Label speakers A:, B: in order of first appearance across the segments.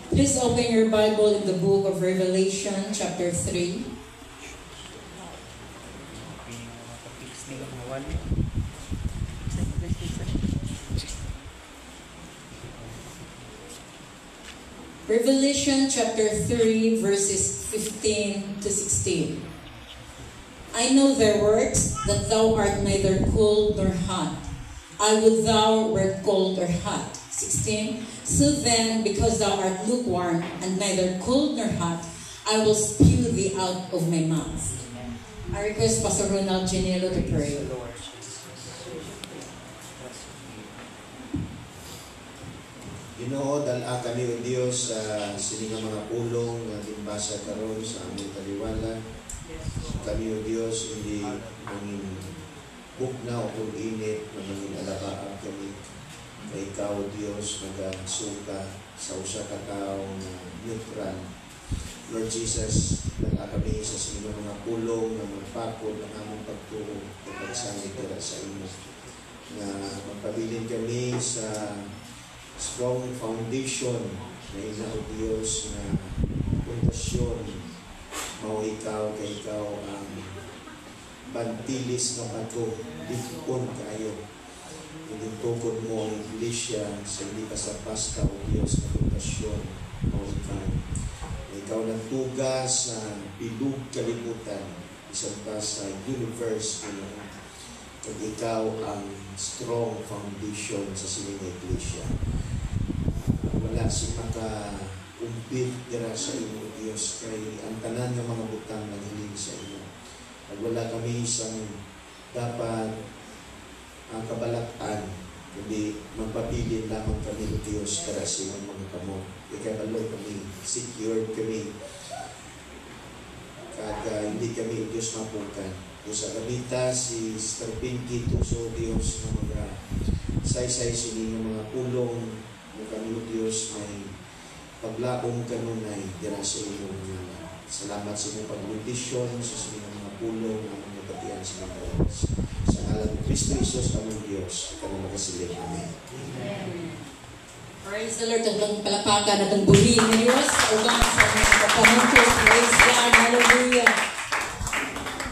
A: Please open your Bible in the book of Revelation, chapter 3. Revelation chapter 3, verses 15 to 16. I know thy works, that thou art neither cold nor hot. I would thou wert cold or hot. 16. So then, because thou art lukewarm, and neither cold nor hot, I will spew thee out of my mouth. I request Pastor Ronald Genelo to pray.
B: Ginoo, dala kami o Diyos sa sininga mga pulong na gimbasa karon sa aming taliwala. Kami o Diyos, hindi mangin bukna o kung init, na mangin alabaan kami. Kay Ikaw, Diyos, nagasuka sa usa ka taong neutral. Lord Jesus, dala kami sa sininga mga pulong na magpakod ng aming pagtuo at pagsanit sa imo. Na magpabilin kami sa strong foundation na ina o Diyos na pundasyon mao ikaw kay ikaw ang bantilis na bato dipon kayo yung tukod mo ang iglesia sa hindi pasapasta o Diyos na pundasyon mao ikaw ng tugas sa bilog kalibutan isang pa sa universe kung ikaw ang strong foundation sa sining iglesia. Wala si maka-umpit dira sa imo, Diyos, kay ang tanan ng mga butang naghiling sa imo. At wala kami isang dapat ang kabalatan, kundi magpapilin lamang kami, Diyos, para sa iyong mga kamot. Ikabalo kami, secured kami, kaya hindi kami, Diyos, mapukan. Sa kabita, si Sister Pinky, tuso Diyos na mga saysay sining mga pulong na kami Diyos may paglaong kanunay dira sa iyong mga. Salamat sa iyong pag-audition sa sining mga pulong na mga batian sa mga oras. Sa ngalan ng Kristo Jesus, aming Diyos, kami magasilig. Amen.
A: Praise the Lord. Ang palapakan na itong buhin ng Diyos. Ugang sa mga kapamutos. Praise God. Hallelujah.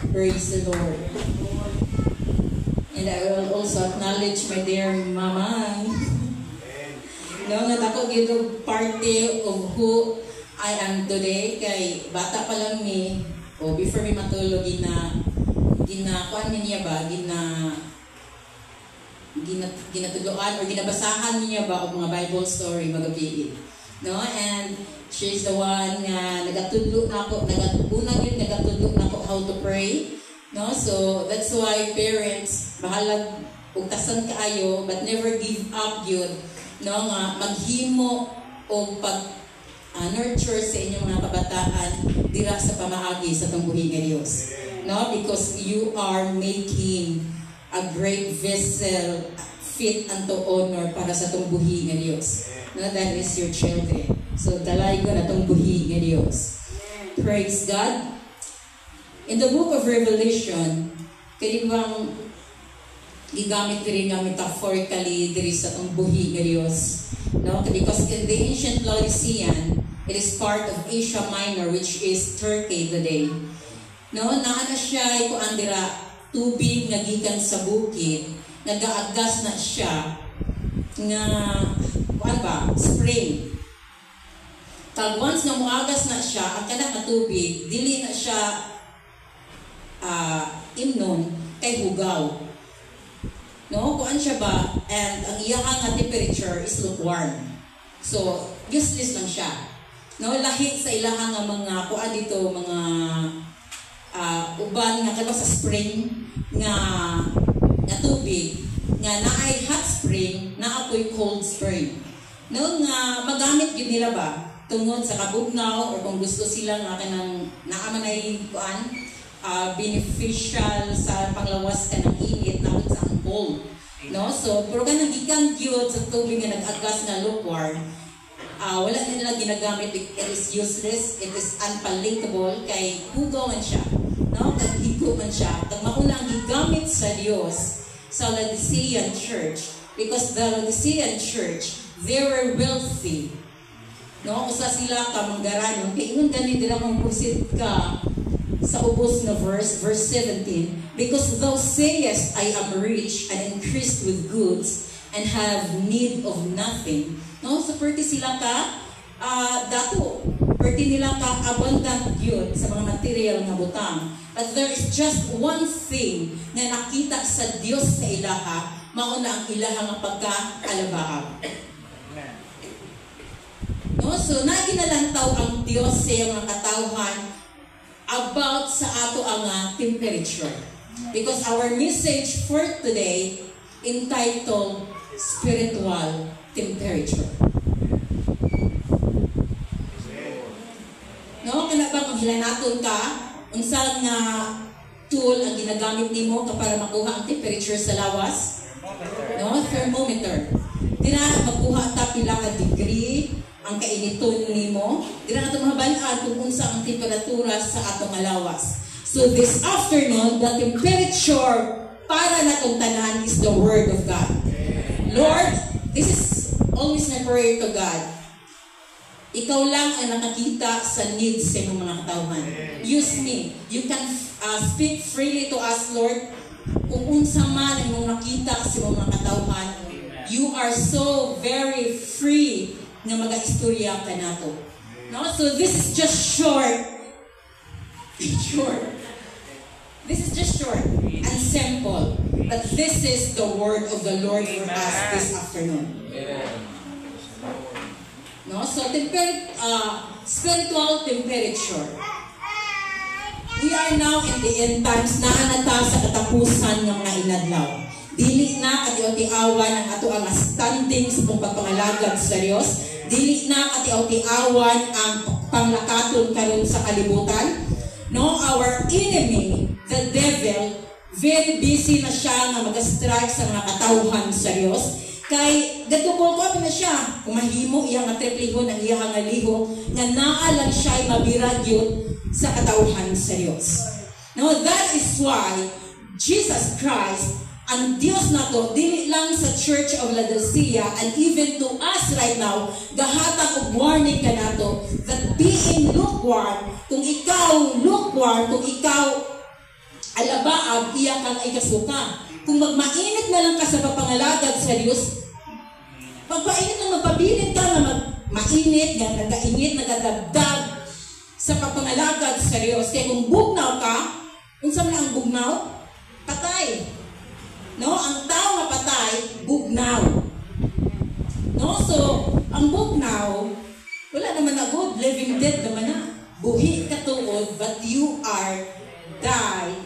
A: Praise the Lord. And I will also acknowledge my dear mama. No, natako gito party of who I am today. Kay bata pa lang mi, o before mi matulog, kuan niya ba, ginatuluan or ginabasahan niya ba o mga Bible story magabi. No, and she's the one nga nagatudlo na ako, nagatudlo na ako how to pray. No, so that's why parents bahalag ugtasan kaayo but never give up yun. No, nga maghimo og pag nurture sa inyong mga kabataan dira sa pamaagi sa tungbuhi nga Dios. No, because you are making a great vessel fit unto honor para sa tungbuhi nga Dios. No, that is your children. So, dalay ko na itong buhi nga Diyos. Praise God. In the book of Revelation, kanibang gigamit rin nga metaphorically diri sa itong buhi nga Diyos. No? Because in the ancient Laodicean, it is part of Asia Minor, which is Turkey today. No? Naana siya, ikuan dira, tubig nga gikan sa bukid, nagaagas na siya, nga, kuan ba, spring. Pag once na muagas na siya, ang kanang na tubig, dili na siya imnon kay hugaw. No? Kuan siya ba? And ang iyang nga temperature is lukewarm. So, useless lang siya. No? Lahit sa ilahang nga mga kuan dito, mga uban nga kaba sa spring nga tubig, nga naay hot spring, naapoy cold spring. No? Nga magamit yun nila ba? Tungod sa kabugnaw or kung gusto sila nga kanang naaman ay kuan beneficial sa panglawas ka ng init na sa cold. No? So, pero kanang gikan gyud sa tubig nga nag-agas na lukewarm, wala nila ginagamit. It is useless, it is unpalatable kay hugaw man siya. No? Kag higo man siya. Kag mauna ang gigamit sa Dios sa Laodicean church Because the Laodicean church, they were wealthy. No, usa sila ka manggaranon kay ingon gani dira mong pusit ka sa ubos na verse 17, because thou sayest, I am rich and increased with goods and have need of nothing. No, so perti sila ka dato, perti nila ka abundant yun sa mga material nga butang. But there is just one thing na nakita sa Dios sa ilaha, mao na ang ilaha nga pagka-alabaab. No, so naginalantaw ang Dios sa iyang mga katawhan about sa ato ang temperature. Because our message for today entitled Spiritual Temperature. No, kana ba kung hilanaton ka, unsa nga tool ang ginagamit nimo para makuha ang temperature sa lawas? No, thermometer. Dira makuha ta pila ka degree ang kainiton nimo, dira nato mahabalaan kung unsa ang temperatura sa atong lawas. So this afternoon, the temperature para natong tanan is the Word of God. Lord, this is always my prayer to God. Ikaw lang ang nakakita sa needs sa iyong mga katawhan. Use me. You can speak freely to us, Lord. Kung unsa man ang mong nakita sa iyong mga katawhan, you are so very free nga mag-istorya ka nato. No? So this is just short. This is just short and simple. But this is the word of the Lord for us this afternoon. No? So spiritual temperature. We are now in the end times, naanata sa katapusan ng mga inadlaw. Dili na katiaw-tiawan ang ato ang standings kung pagpangalagad sa Dios. Dili na katiaw-tiawan ang panglakaton karon sa kalibutan. No, our enemy, the devil, very busy na siya nga mag-strike sa mga katawhan sa Dios. Kay gatubol ko na siya, kung mahimo iyang matriplihon ang iyang liho, nga naalang siya ay mabiragyot sa katawhan sa Dios. No, that is why Jesus Christ, ang Dios nato, dili lang sa Church of Laodicea and even to us right now, gahatag og warning ka nato that being lukewarm, kung ikaw lukewarm, kung ikaw alabaab, iya kang ay kasuka. Kung magmainit na lang ka sa papangalagad sa Diyos, magpainit lang, magpabilit ka na mainit, nagainit, nagadabdab sa papangalagad sa Diyos. Kaya kung bugnaw ka, unsa man ang bugnaw? Patay. No, ang tao nga patay, bugnaw. No, so ang bugnaw, wala naman na good, living dead naman na. Buhi ka tuod, but you are died.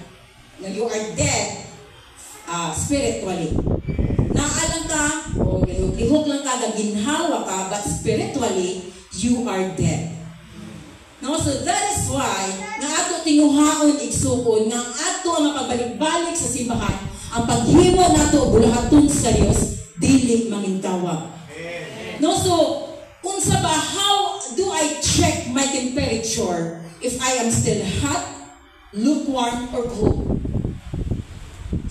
A: No, you are dead spiritually. Naalang ka, o lihok lang ka, ginhawa ka, but spiritually, you are dead. No, so that is why, nga ato tinuhaon igsukon, nga ato ang pagbalik-balik sa simbahan, ang paghimo nato bulahaton sa Dios dili mangintawag. No, so unsa ba, how do I check my temperature if I am still hot, lukewarm, or cold?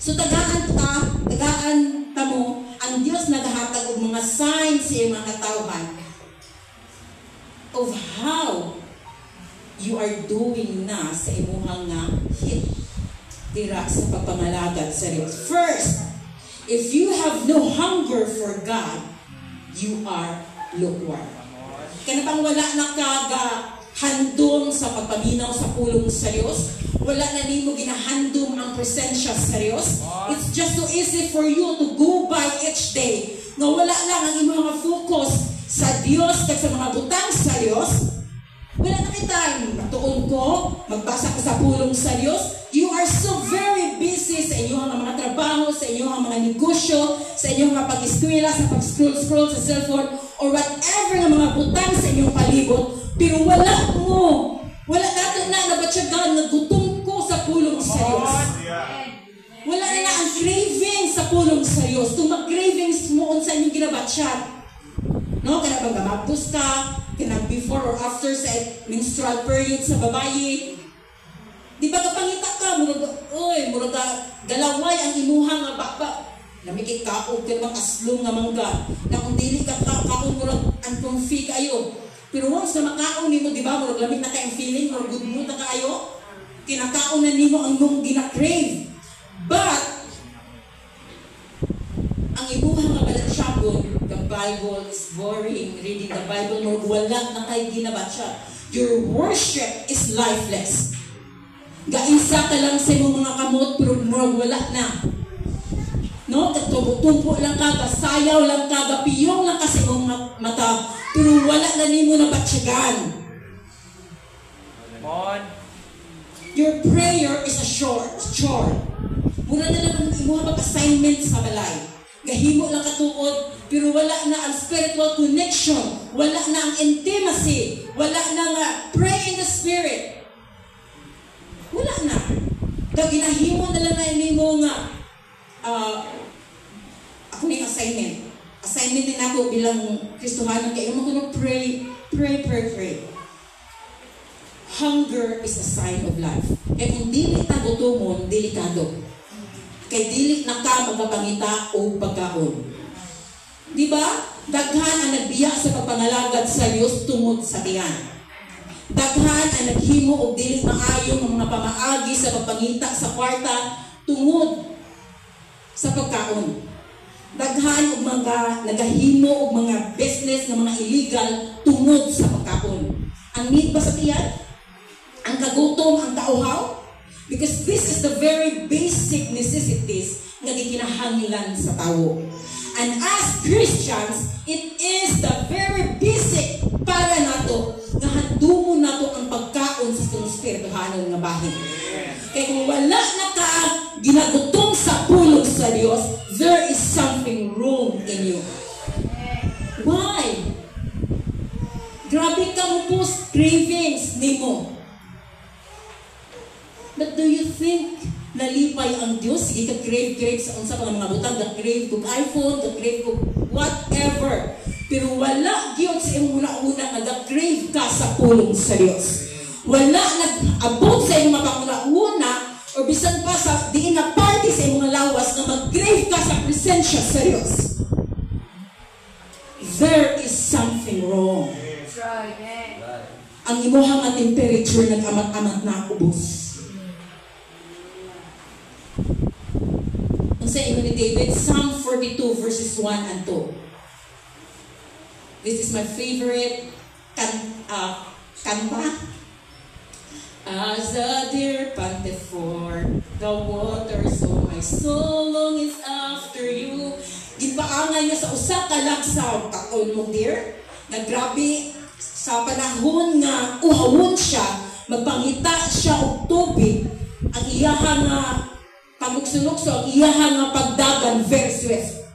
A: So tagaan ta mo ang Dios nagahatag og mga signs sa mga katawhan of how you are doing na sa imuhang nga hit dira sa pagpamalagad sa Diyos. First, if you have no hunger for God, you are lukewarm. Kaya pang wala na handom sa pagpaminaw sa pulong sa Diyos, wala na nimo ginahandom ang presensya sa Diyos. It's just so easy for you to go by each day. Nga wala lang ang imong mga focus sa Diyos kag sa mga butang sa Diyos. Wala na kay time. Matuon ko, magbasa ko sa pulong sa Diyos. You are so very busy sa inyong mga trabaho, sa inyong mga negosyo, sa inyong mga pag-eskwela, sa pag-scroll sa cellphone, or whatever ng mga butang sa inyong palibot. Pero wala nato na nabatyagan, nagutom ko sa pulong sa Diyos. Wala na ang craving sa pulong sa Diyos. Kung mag-cravings mo sa inyong ginabatyag, no, kaya bang gamagpus ka, kinang before or after sa menstrual period sa babayi. Di ba kapangita ka, murag galaway ang imuhang Namikit kaog ka namang aslong nga mangga. Na kung dili ka kaon mo lang ang comfy kayo. Pero once na makaon nimo, di ba, murag lamig na kayong feeling, murag good mood na kayo, kinakaon na nimo ang mong gina-crave. But, ang ibuha nga balansyagon, the Bible is boring. Reading the Bible, murag wala na kayo ginabatsa. Your worship is lifeless. Gaisa ka lang sa imong mga kamot, pero murag wala na. No? Tumpo lang ka, sayaw lang ka, gapiyong lang ka sa imong mata, pero wala na nimo na batsyagan. Your prayer is a chore. Mura na lang ang imuha pag-assignment sa balay. Gahimo lang katuod, pero wala na ang spiritual connection. Wala na ang intimacy. Wala na nga pray in the spirit. Wala na. Ginahimo na lang na nimo nga ako na yung assignment. Assignment din ako bilang Kristohanan kayo. Pray. Hunger is a sign of life. Kaya kung dili ka gutomon, delikado. Kaya dili na ka magpapangita o pagkaon. Di ba? Daghan ang nagbiya sa pagpangalagad sa Diyos tungod sa tiyan. Daghan ang naghimo o dili maayo ng mga pamaagi sa pagpangita sa kwarta tungod sa pagkaon. Daghan og mga nagahimo og mga business ng mga illegal tungod sa pagkaon. Ang need ba sa tiyan? Ang kagutom, ang kauhaw? Because this is the very basic necessities nga gikinahanglan sa tawo. And as Christians, it is the very basic para nato nga handumon nato ang pagkaon sa itong spirituhanon nga bahin. Kaya kung wala na ka ginagutom sa pulong sa Diyos, there is something wrong in you. Why? Grabe ka mo po cravings nimo. But do you think nalipay ang Diyos? Sige ka crave sa unsa pa mga butang, ka crave kong iPhone, ka crave kong whatever. Pero wala Diyos sa iyong una-una nga crave ka sa pulong sa Diyos. Wala nag-abot sa iyong mapakuna-una o bisan pa sa diin na party sa iyong mga lawas na mag-crave ka sa presensya sa Diyos. There is something wrong. Ang imuhang at temperature nag-amat-amat na ubos. Sa inyo ni David, Psalm 42 verses 1 and 2. This is my favorite kanta. As the deer panteth for the water, so my soul longeth after you. Gipaangay nga sa usa ka lagsaw taon mo deer, naggrabe sa panahon nga uhawon siya, magpangita siya og tubig, ang iyahang pagluksuluksok, iyahan nga pagdagan very swift.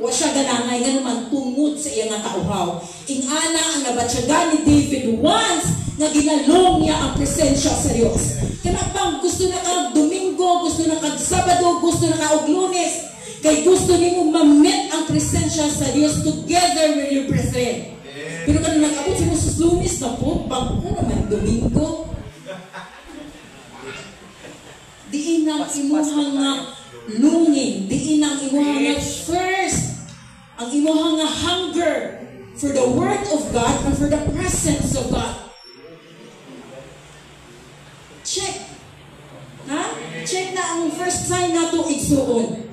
A: Wa siya ganangay nga naman tungod sa iya nga kauhaw. Ingana ang nabatyagan ni David once nga ginalong niya ang presensya sa Diyos. Kanapang gusto na ka Domingo, gusto na ka Sabado, gusto na ka og Lunes, kay gusto nimo ma-meet ang presensya sa Diyos together with your brethren. Pero kung nag-abot sa Lunes na po, bago naman Domingo, diin ang imuhang nga longing, diin ang imuhang nga thirst, ang imuhang nga hunger for the Word of God and for the presence of God. Check. Ha? Check na ang first sign na ito igsuon.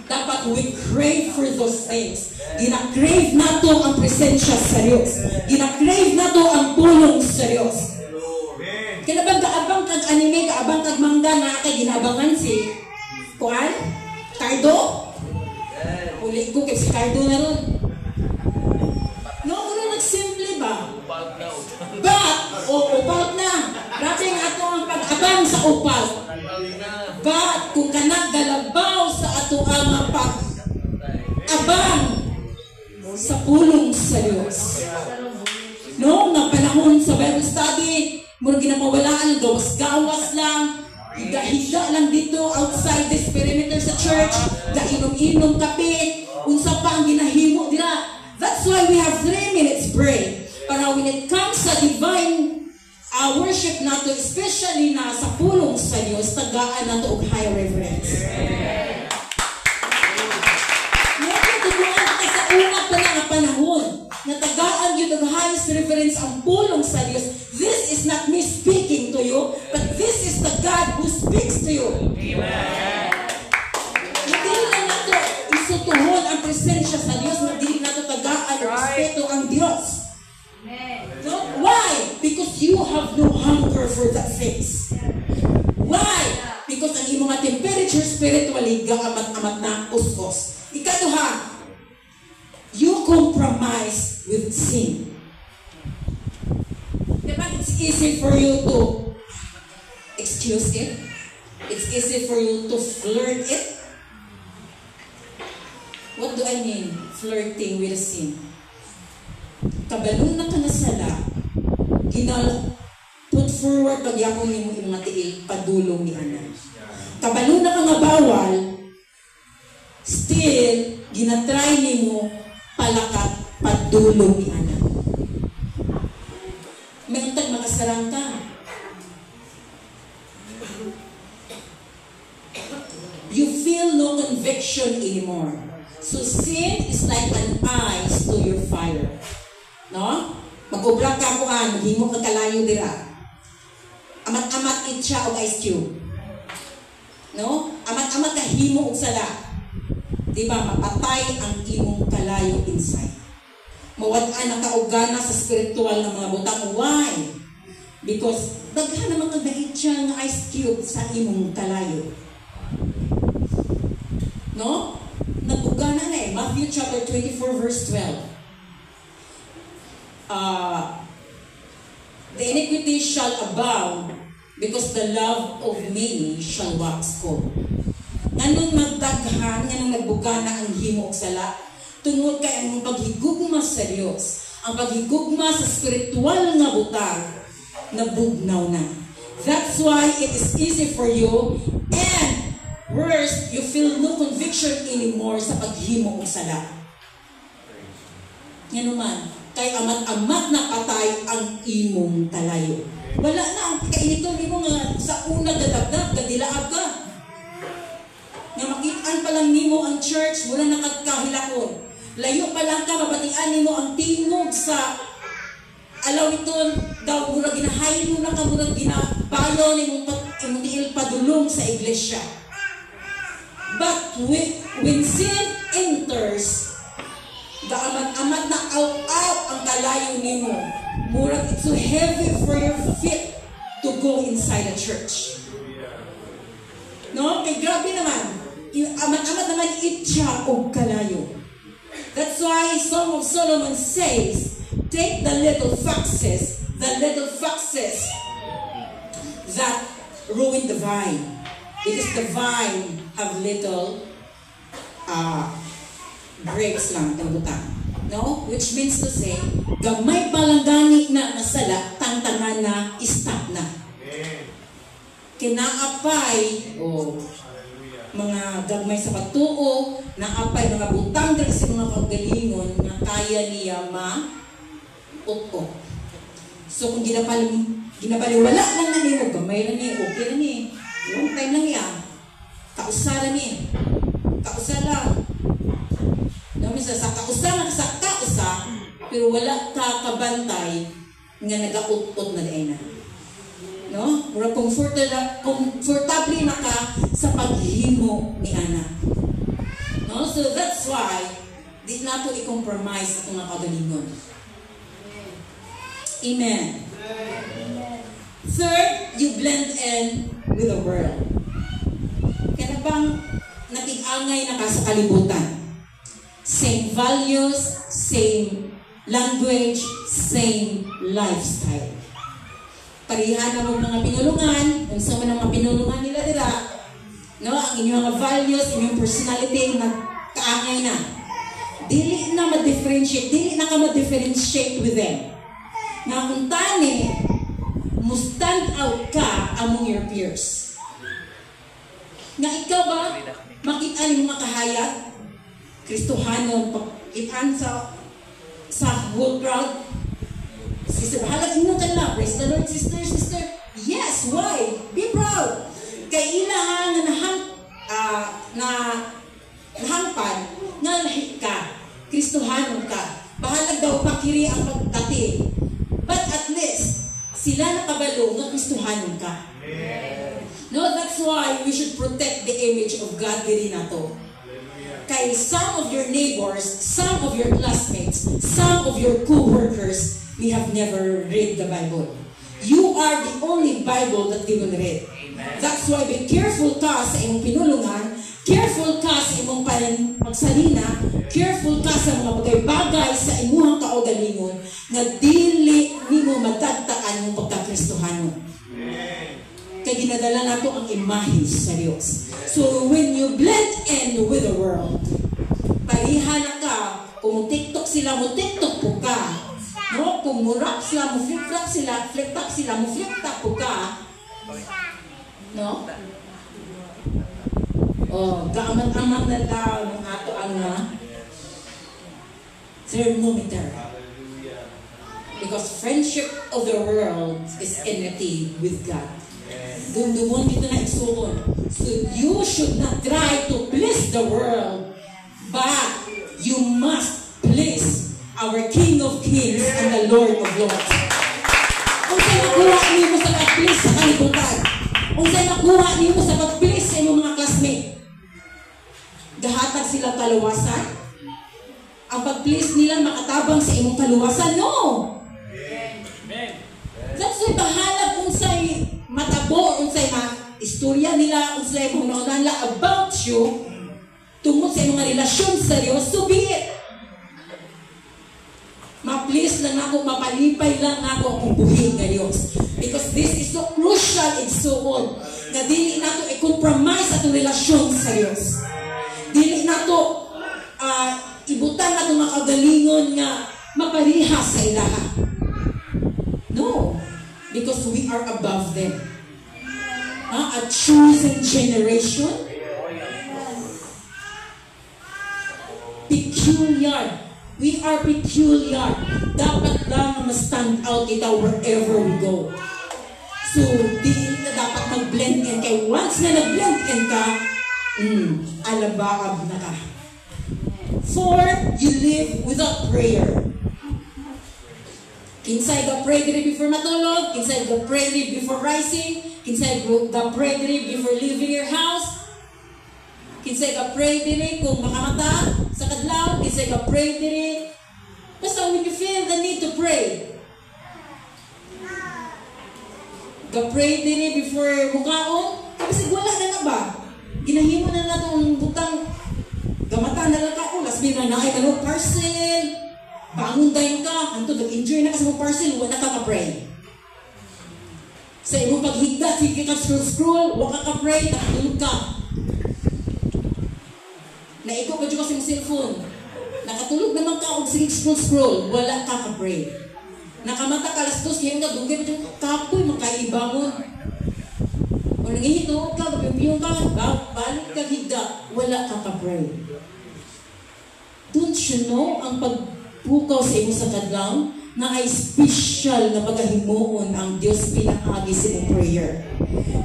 A: Dapat we crave for those things. Gina-crave na ito ang presensya sa Diyos. Gina-crave na ito ang tulong sa Diyos. Kaya bang kaabang kag anime, kaabang kag mangga na kay ginabangan si Kuan? Cardo? Uli ko kay si Cardo na ron. No, muna nagsimple ba? But, upal na. Dati nga ato ang pag-abang sa upal. But, kung kanak galabaw sa ato ang pag-abang sa pulong sa Diyos. No, nga panahon sa Bible study, murag ginapawalaan, gawas-gawas lang, higa-higa lang dito outside this perimeter sa church, gainom-inom kape, unsa pa ang ginahimo dira. That's why we have 3 minutes break. Para when it comes sa divine worship nato, especially na sa pulong sa Diyos, tagaan nato og high reverence. yun ang highest reverence ang pulong sa Dios. This is not me speaking to you, but this is the God who speaks to you.
C: Amen.
A: Hindi na nato isutuhon ang presensya sa Dios, hindi nato tagaan ang respeto ang Dios. No? Why? Because you have no hunger for that things. Why? Because ang imong temperature spiritually gaamat-amat na uskos. Ikaduha, you compromise with sin. Diba? It's easy for you to excuse it. It's easy for you to flirt it. What do I mean? Flirting with sin. Kabalo na ka na sala, put forward pagyapon ni mo imong tiil padulong ni ana. Kabalo na ka nga bawal, still ginatry nimo palakat padulong ni ana. Mayroon makasarang ka. You feel no conviction anymore. So sin is like an ice to your fire. No? Mag-obra ka kuan, maghimo ka kalayo dira. Amat-amat it siya og ice cube. No? Amat-amat ka himo og sala. Di ba mapatay ang imong kalayo inside. Mawad-an na kaugana sa spiritual na mga butang. Why? Because daghan naman kang dahil siya ng ice cube sa imong kalayo. No? Nagugana na eh. Matthew chapter 24 verse 12. The iniquity shall abound because the love of many shall wax cold. Nganong magdaghan, nganong nagbugana ang himo og sala, tungod kay ang paghigugma sa Dios, ang paghigugma sa spiritual nga butang, nabugnaw na. That's why it is easy for you, and worse, you feel no conviction anymore sa paghimo og sala. Yan naman, kay amat-amat na patay ang imong kalayo. Wala na ang kainito nimo nga sa una dadagdag, gadilaag ka. Nga makitaan pa lang nimo ang church, wala nakagkahilakon. Layo pa lang ka, mabatian nimo ang tingog sa alaw iton, daw murag ginahaylo na ka, murag ginabayo nimong tiil padulong sa iglesia. But when sin enters, gaamat-amat na out ang kalayo nimo. Murag it's so heavy for your feet to go inside a church. No? Kay grabe naman. Amat-amat naman itcha og kalayo. That's why Song of Solomon says, take the little foxes that ruin the vine. Because the vine have little grapes lang ang butang. No? Which means to say, gamay palanggani na nasala, tangtangan na, stop na. Kinaapay, mga gagmay sa patuo, naapay mga butang dahil sa mga kagalingon na kaya niya ma-ut-ut. So kung ginabaliwala lang na niyo, gamay lang niya, okay lang niya. Long time lang yan. Kausa lang niya. Kausa lang. Sa kausa, pero wala ka kabantay nga nag-out-out na din na. No? Mura comfortable na ka sa paghimo ni Ana. No? So that's why di na to i-compromise itong mga kagalingon. Amen. Third, you blend in with the world. Kaya bang natig-angay na ka sa kalibutan? Same values, same language, same lifestyle. Parihan na mga pinulungan, kung saan man ang mga pinulungan nila dira, no, ang inyong mga values, inyong personality, nagkaangay na. Dili na ma-differentiate, dili na ka ma-differentiate with them. Na kung tani, mo stand out ka among your peers. Nga ikaw ba, makita yung mga kahayag, Kristohanon, pakitaan sa whole crowd. Sister, bahalag mo ka na. Praise the Lord, sister. Yes, why? Be proud. Kay ila na nahangpan, nga lahi ka. Kristohanon ka. Bahalag lang daw makiri ang pagdati. But at least, sila nakabalo nga Kristohanon ka. No, that's why we should protect the image of God diri nato. Kay some of your neighbors, some of your classmates, some of your co-workers, we have never read the Bible. You are the only Bible that they will read. That's why be careful ka sa imong pinulungan, careful ka sa imong pagsalina, careful ka sa mga bagay-bagay sa imuhang kaugalingon nga dili nimo madagtaan yung pagkakristohanon. Kaya ginadala nato ang imahe sa Diyos. So when you blend in with the world, pariha na ka, kung TikTok sila, mo TikTok po ka. No, kung murap sila, mo flip-flop sila, flip-top sila, mo flip-top po ka. No? Oh, gaamat-amat na tao ng ato ang thermometer. Because friendship of the world is enmity with God. Dumdumon dito na isuon. So you should not try to please the world, but you must please our King of Kings and the Lord of Lords. Kung sa'yo nakuha niyo mo sa pag-please sa kalibutan, kung sa'yo nakuha niyo mo sa pag-please sa inyong mga classmate, gahatag silang kaluwasan? Ang pag-please nila makatabang sa inyong kaluwasan? No! That's why bahala kung sa'y matabo, kung sa'y istorya nila, kung sa'y mga nila about you, tungkol sa mga relasyon sa Diyos, so be it. Ma-please lang ako, mapalipay lang ako akong buhay ng Diyos. Because this is so crucial and so on. Na dili nato i-compromise atong relasyon sa Diyos. Dili nato ibutan nato mga kagalingon nga mapariha sa ilaha. No. Because we are above them. A chosen generation. Peculiar. We are peculiar. Dapat lang ma-stand out kita wherever we go. So, di ka dapat mag-blend in. Kaya once na nag-blend in ka, alabaab na ka. For you live without prayer. Kinsay ka pray diri before matulog, kinsay ka pray diri before rising, kinsay ka pray diri before leaving your house, kinsay ka pray diri kung makamata sa kadlaw, kinsay ka pray diri. Basta when you feel the need to pray, ka pray diri before mukaon, kasi wala na ba? Ginahimo na nato ang butang gamata na lang ka, last minute na ay kanong parcel. Bangon dayon ka, anto nag-enjoy na ka sa mong parcel, wala ka ka-pray. Sa imong paghigda, sige ka scroll, wala ka ka-pray, nakatulog ka. Naiko pa dyan ka sa mong cellphone. Nakatulog naman ka, o sige scroll, wala ka ka-pray. Nakamata ka, alas 2, kaya nga, dugay pa dyan, kapoy, makaibangon. O nangihito ka, kapiyong ka, balik ka higda, wala ka ka-pray. Don't you know, ang pagpukaw sa imo sa kadlaw na ay special na pagkahimuon ang Diyos pinakagi sa imong prayer.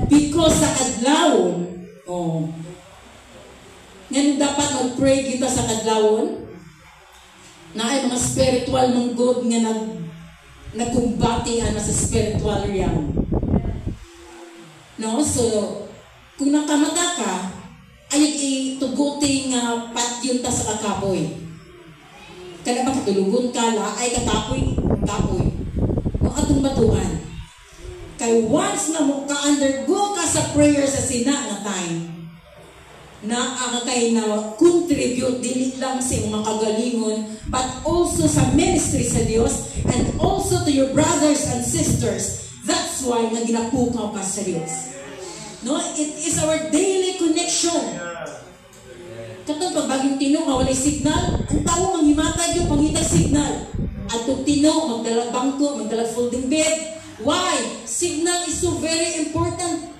A: Because sa kadlawon, ngayon dapat mag-pray kita sa kadlawon na ay mga spiritual mong God nga nagkumbati na sa spiritual realm. No? So, kung nakamata ka, ay ituguti nga patyon ta sa kakapoy. Kada makatulugon ka la, ay katapoy. O atong batuan. Kay once na mo ka-undergo ka sa prayer sa sina na time, na kay na contribute dili lang sa mga kagalingon, but also sa ministry sa Dios, and also to your brothers and sisters. That's why nga ginapukaw ka sa Dios. No, it is our daily connection. Katong pagbaging tino nga walay signal, ang tao manghimatay yung pangitay signal. At kung tino, magdalag bangko, magdalag folding bed. Why? Signal is so very important.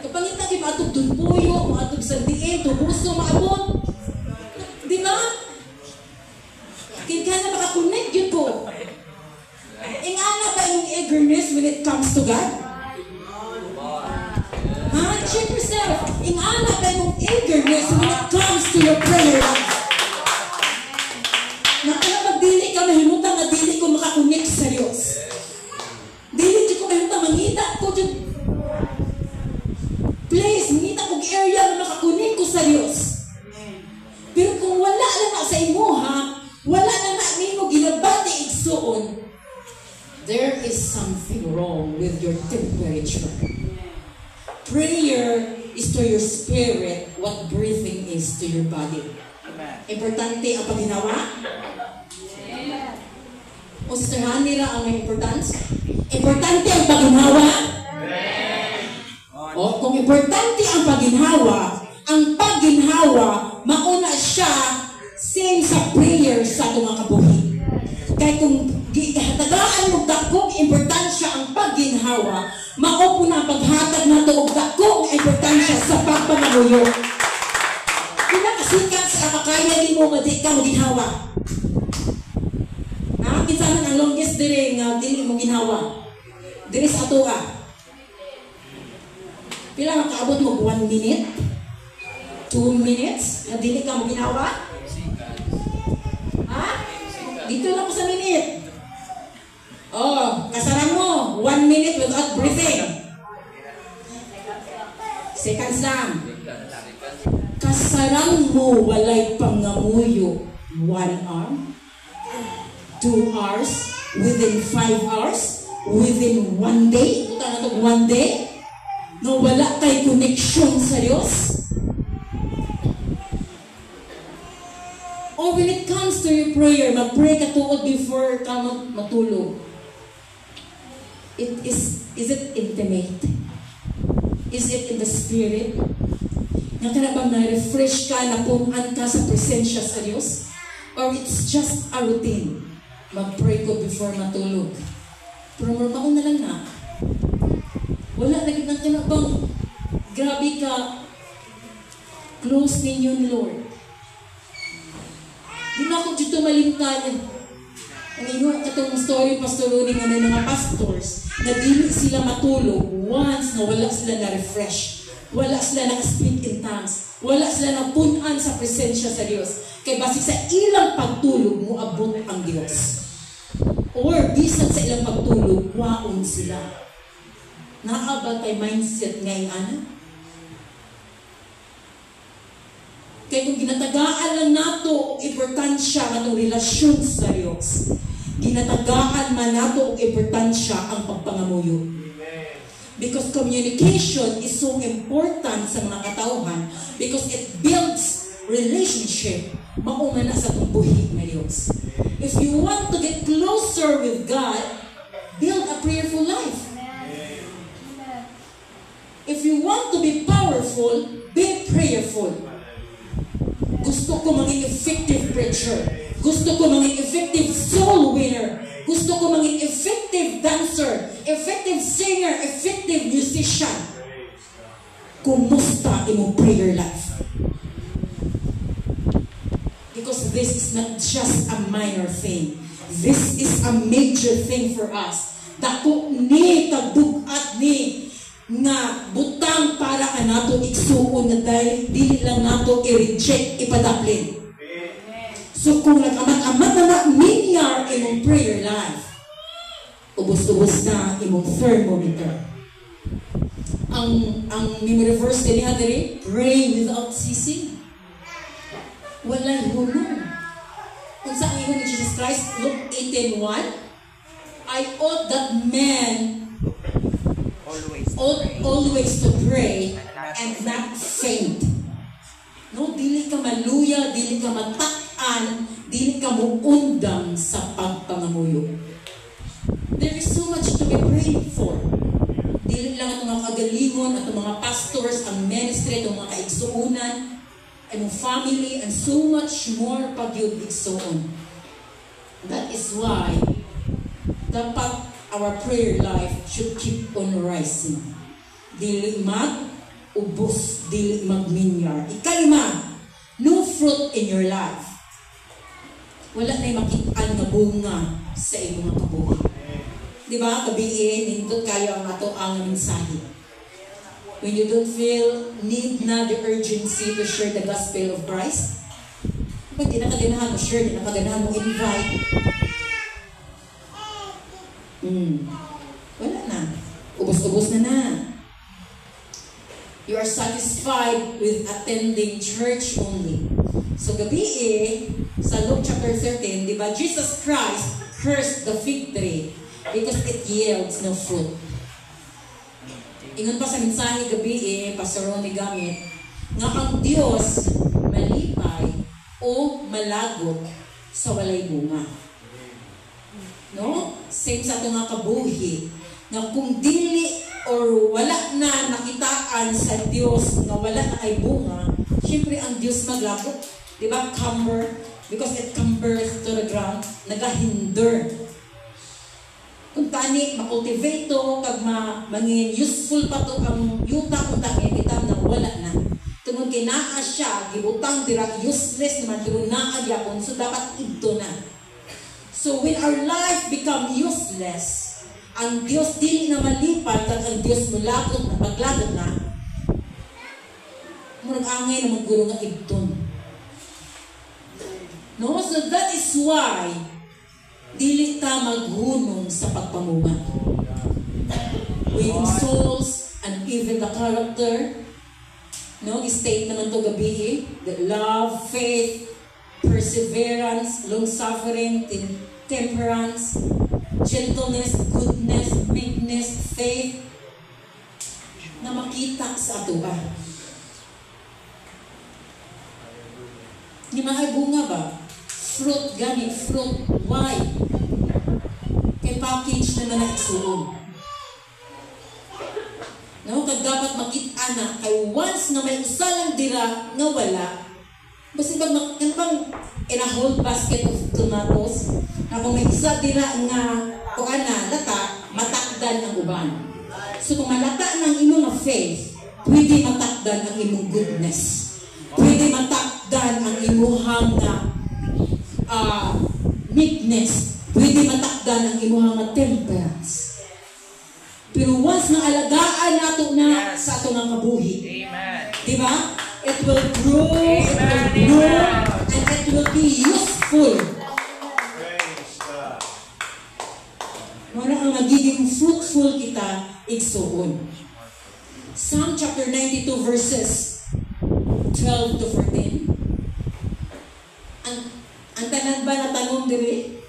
A: Kapangita kayo maatog dunpuyo, maatog sandiin, tubuso, maabot. Di ba? Kaya ka na makakonect yun po. Ingana ba yung eagerness when it comes to God? Check yourself. Ingana ba yung eagerness when it comes to your prayer life? is something wrong with your temperature. Prayer is to your spirit what breathing is to your body. Importante ang paghinawa? O Sister Hanira ang may importance? Importante ang paghinawa? O kung importante ang pagginhawa, mauna siya same sa prayer sa itong mga kabuhi. Kaya kung hatagaan mo dakong importansya ang pagginhawa, maupo na ang paghatag na ito og dakong importansya sa pagpangamuyo. Pinakasikat sa makaya ni mo nga di ka maginhawa. Kinsaman ang longest dire nga dili mo ginhawa. Dire sa ato ka. Pila makaabot mo 1 minute? 2 minutes? Na dili ka mo ginhawa? Ha? Dito lang ko sa minute. Oh, kasaran mo. 1 minute without breathing. Seconds lang. Kasaran mo walay pangamuyo. 1 hour? 2 hours? Within 5 hours? Within 1 day? Ito na ito, 1 day? No, wala kay connection sa Diyos? Or when it comes to your prayer, mag-pray ka tuod before ka matulog. Is it intimate? Is it in the spirit? Nga ka na bang na-refresh ka, napunan ka sa presensya sa Diyos? Or it's just a routine? Mag-pray ko before matulog. Pero marbaon na lang na. Wala, nagiging ka na bang grabe ka close ninyo ni Lord? Di na ako dito malimtan. Ang inyo, katong story, Pastor Rudy, nga may mga pastors na dili sila matulog once na wala sila na-refresh. Wala sila na-speak in tongues. Wala sila na-punan sa presensya sa Diyos. Kaya basig sa ilang pagtulog mo abot ang Diyos. Or bisan sa ilang pagtulog, waon sila. Naaba kay mindset ngayon, ana? Kaya kung ginatagaan lang nato importansya ng relasyon sa Diyos, ginatagaan man nato ang importansya ang pagpangamuyo. Because communication is so important sa mga katauhan because it builds relationship maumana sa itong buhi na Diyos. If you want to get closer with God, build a prayerful life. If you want to be powerful, be prayerful. Gusto ko maging effective preacher. Gusto ko maging effective soul winner. Gusto ko maging effective dancer, effective singer, effective musician. Kumusta imong prayer life? Because this is not just a minor thing. This is a major thing for us. Dako ni kadugat ni nga butang para anato igsuon na dahil dili lang nato i-reject, ipadaplin. So kung nag-amat-amat na minyar imong prayer life, ubos-ubos na imong thermometer. Ang memory verse din diri, pray without ceasing. Walay hulong. Kung sa ang ihon ni Jesus Christ, Luke 18:1, I ought that man always to pray and not faint. No, dili ka maluya, dili ka mataan, dili ka muundang sa pagpangamuyo. There is so much to be prayed for. Dili lang ang mga kagalingon at mga pastors, ang ministry, ang mga kaigsuunan, ang family, and so much more pag yung igsuon. That is why dapat our prayer life should keep on rising. Dili mag-ubos, dili magminyar. Ikalima, no fruit in your life. Wala na makitaan nga bunga sa iyong mga kabuhi. Diba? Gabiin, nindot kayo ang ato ang mensahe. When you don't feel need na the urgency to share the gospel of Christ, ba't di nakaganahan mo share, di nakaganahan mo invite? Wala na. Ubos-ubos na. You are satisfied with attending church only. So gabi sa Luke chapter 13, di ba, Jesus Christ cursed the fig tree. because it yields no fruit. Ingon pa sa mensahe gabi Pastor Ronnie gamit, nga ang Dios malipay o malagot sa walay bunga. No? Same sa ito nga kabuhi, na kung dili or wala na nakitaan sa Dios na wala na ay bunga, syempre ang Dios maglagot. Diba? Cumber, because it cumbers to the ground, nagahinder. Kung tani, makultivate to, kag mangin useful pa to ang yuta kung tani, kita na wala na. Tungod kay naa siya, gibutang dira, useless naman, pero naa gyapon, so dapat ito na. So when our life become useless, ang Dios dili na malipad, kag ang Dios maglagot na, murag angay na magguro nga ibton. No? So that is why dili ta maghunong sa pagpamuha. Winning souls and even the character. No, state naman to gabi the love, faith, perseverance, long-suffering, temperance, gentleness, goodness, meekness, faith na makita sa ato ba? Di mga bunga ba? Fruit gani, fruit. Why? Kay package naman na isuon. No, kag dapat makita na kay once na may usa lang dira nga wala, basta pag bang in a whole basket of tomatoes, na kung may isa dira nga kuan na lata, matakdan ang uban. So kung malata ng imong faith, pwede matakdan ang imong goodness. Pwede matakdan ang imuhang meekness. Pwede matakdan ang imuhang temperance. Pero once na alagaan nato na sa ato nga kabuhi, diba? It will grow, it will grow, and it will be useful. Wala ang magiging fruitful kita igsuon. Psalm chapter 92 verses 12 to 14. Ang tanan ba na tanong diri?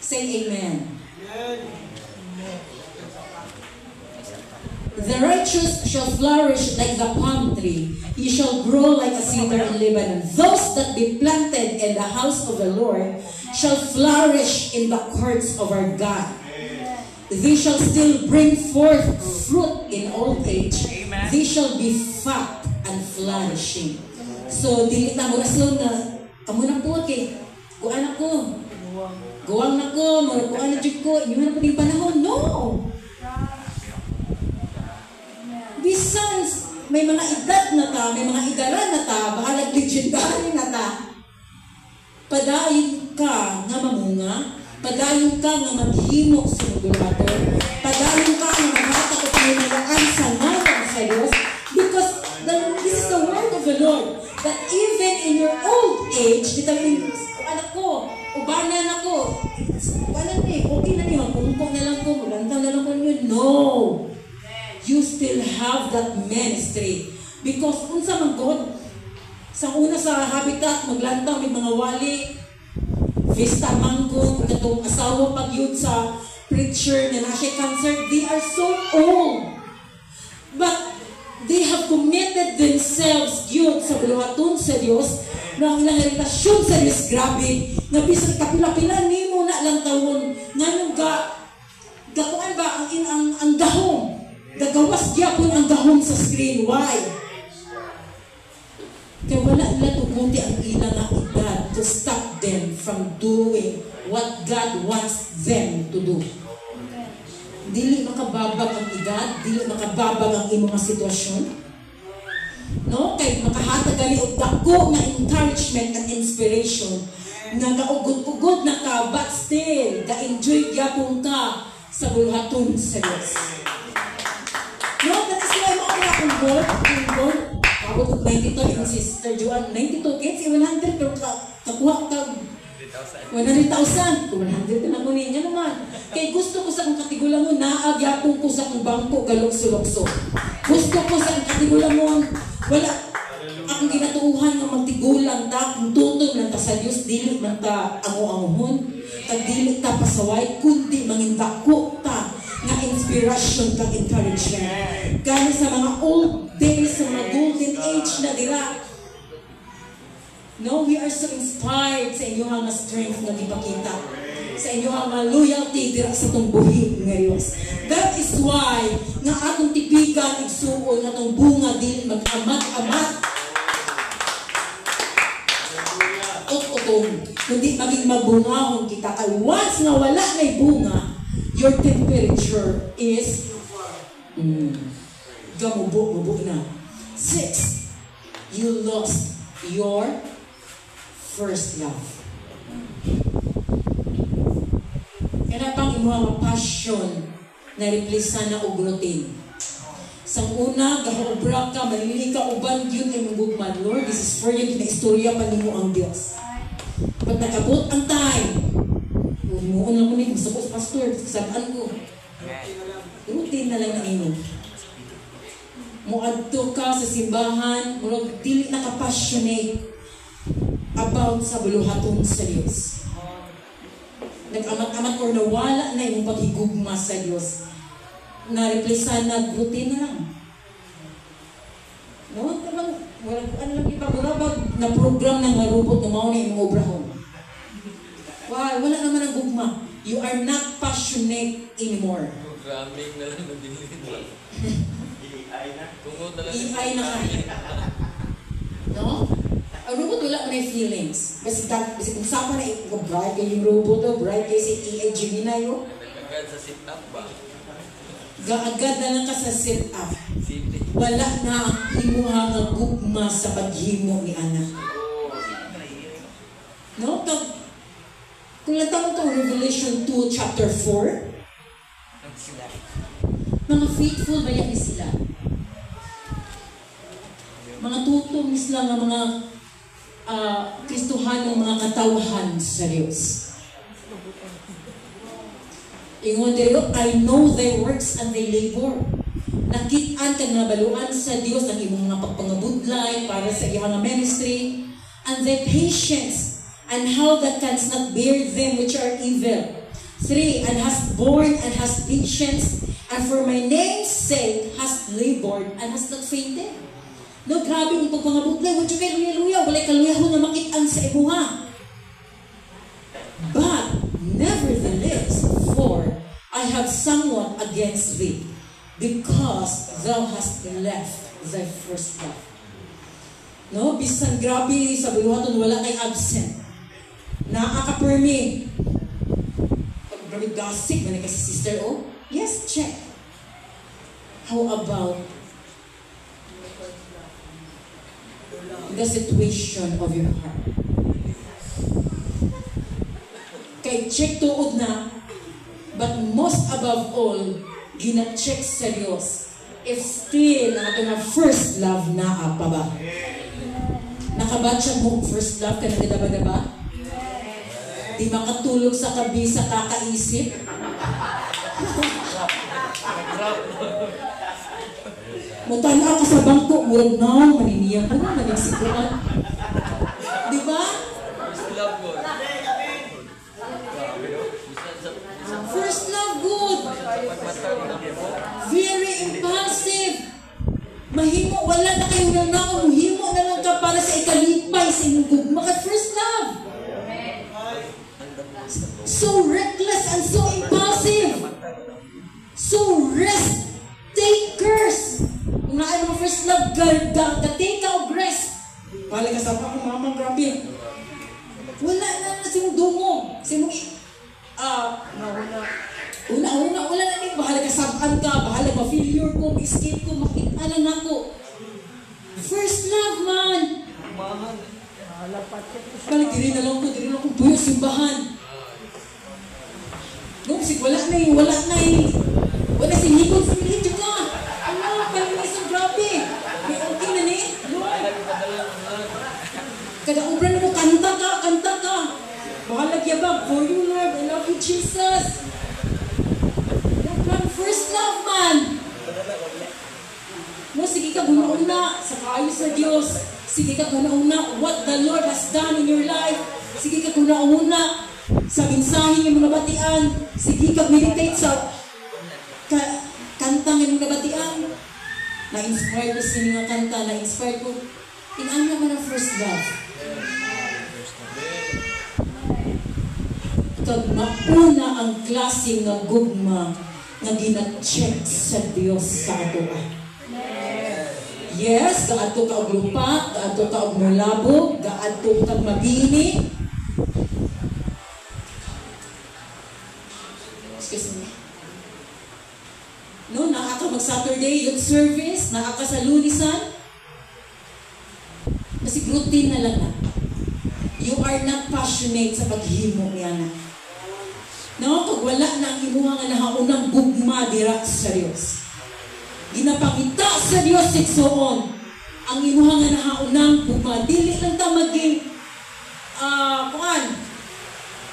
A: Say amen. The righteous shall flourish like the palm tree. He shall grow like a cedar in Lebanon. Those that be planted in the house of the Lord shall flourish in the courts of our God. They shall still bring forth fruit in old age. They shall be fat and flourishing. So, dili na mo rason na kamo na po kay kuan ako. Guwang na ko, kuan na jud ko, inyo na po din panahon. No. Bisans, may mga edad na ta, may mga idara na ta, bahalag legendary na ta. Padayon ka nga mamunga, padayon ka nga maghimo sa moderator, padayon ka nga maghata o pinalaan sa ngalan sa Diyos, because this is the word of the Lord, that even in your old age, determine, anak ko, ubanan ako, ubanan okay na magpungkong na lang ko, magantang na lang ko yun. No! You still have that ministry. Because unsa man God, sa una sa habitat, maglantang may mga wali, Vista Mangkong, katong asawa pag-yud sa preacher na nasa cancer, they are so old. But they have committed themselves yun sa buluhaton sa Diyos, na ang ilang relasyon sa Diyos, grabe, na bisang kapila-pila, ni mo na lang tawon, nga gakuan ba ang dahong, gagawas gyapon ang dahom sa screen. Why? Kaya wala nila tugunti ang ilang edad to stop them from doing what God wants them to do. Dili makababag ang edad, dili makababag ang imong sitwasyon. No? Kaya makahatag gali og dako nga encouragement and inspiration nga gaugod-ugod na ka, but still ga-enjoy gyapon ka sa buluhaton sa Diyos. No, that is why mo akong goal. Ako kung 92, yung sister Joanne, 92 kids, 100, pero kakuha ka 100,000. Kung 100 na ko niya naman. Kaya gusto ko sa akong katigulang mo, naagyapong ko sa akong bangko, galokso-lokso. Gusto ko sa akong katigulang mo, wala akong ginatuuhan ng magtigulang ta, kung tutong lang ta ta sa Dios dili man ta ango-angohon, kag dili ta pasaway kundi mangindako ta nga inspiration kag encouragement. Gani sa mga old days, sa mga golden age na dira. No, we are so inspired sa inyong mga strength nga gipakita. Sa inyong mga loyalty dira sa itong buhi nga Diyos. That is why nga atong tipigan igsuon nga itong bunga dili mag-amat-amat. Utong, kundi maging magbungahon kita. Kay once nga wala na'y bunga, your temperature is gamubo na. 6, you lost your first love. Kaya pang imuha passion na replisa na og routine. Sang una, gahaobra ka, malili ka, uban yun ay mugugman. Lord, this is for you, kinaistorya pa nimo ang Diyos. Pag nakabot ang time, umuon lang mo nito, gusto ko sa pastor, kasabaan ko. Routine na lang na ino. Muadto ka sa simbahan, murag dili nakapassionate about sa buluhaton sa Diyos. Nag-amat-amat or nawala na yung paghigugma sa Diyos. Na-replace na routine na lang. No? Ano lang iba, na program ng marubot na mauna yung obrahon. Wow, wala naman ang gugma. You are not passionate anymore.
C: Programming na lang ng dinilin.
A: EI na ka. No? Ang robot wala na feelings. Kasi kung saan pa na bright kayo yung robot o bright kayo si EI Gemini o.
C: Agad sa sit-up ba?
A: Gaagad na lang ka sa sit-up. Wala na himuha nga gugma sa paghimo ni anak. No? Kung natawag ito, Revelation 2, chapter 4, mga faithful ba yan sila? Mga tutong sila nga mga Kristohanong mga katawhan sa Diyos. Ingon dito, I know their works and they labor. Nakitaan kang nabaluan sa Diyos ang imong mga pagpangabudlay para sa iyang ministry, and their patience, and how that canst not bear them which are evil. 3, and hast borne and hast patience, and for my name's sake hast labored and hast not fainted. No, grabe yung pagpangabudlay. Huwag yung kay luya-luya. Walay kaluyahon na makitaan sa imuha. But, nevertheless, for I have somewhat against thee, because thou hast left thy first love. No, bisan grabe sa buluhaton, wala kay absent. Nakaka-permi. Pag grabe gossip, man kasi sister, oh, yes, check. How about the situation of your heart? Kay check tuod na, but most above all, gina-check sa Diyos if still ang ito na first love na pa ba? Nakabatcha mo first love ka na daba-daba? Di makatulog sa kabi sa kakaisip? Mutala ka sa bangko, murag na, maniniyak ko na, manigsikuan. Di ba? First love good. Very impulsive. Mahimo, wala na kayo nanakaw, mahimo na lang ka para sa ikalipay sa inyong gugma. First love. So reckless and so impulsive. So risk takers. Kung naan mo first love, gatake ka o rest. Balik ka sa ako, mama, grabe. Wala na simong dungog. Simong wala na din. Bahala ka sabaan ka, bahala ma-failure ko, ma-escape ko, makita lang ako. First love, man. Balik, diri na lang ko buyo simbahan. No, kasi wala sinigod sa religion ka. Ano, palinisang grabe. May okay na ni. Kada obra na mo, kanta ka. Bahala gyabang, for you, Lord, I love you, Jesus. That man, first love, man. No, sige ka, bunuon na. Sa kayo sa Diyos. Sige ka kuna-una what the Lord has done in your life. Sige ka kuna-una sa mensahe ng mga batian. Sige ka meditate sa kantang ng mga batian. Na-inspire ko sa mga kanta, na-inspire ko. Inanya mo na first love. Kag mauna ang klase nga gugma nga gina-check sa Dios sa ato. Yes, gaadto ka og lupa, gaadto ka og mulabog, gaadto ka mabini. Excuse me. No, naa ka mag-Saturday youth service, naa ka sa Lunisan. Kasi routine na lang na. You are not passionate sa paghimo niya na. No, pag wala na ang imuha nga nahaunang gugma dira sa Dios. Ginapangita sa Dios sigsoon ang imuha nga nahaunang gugma. Dili lang ta maging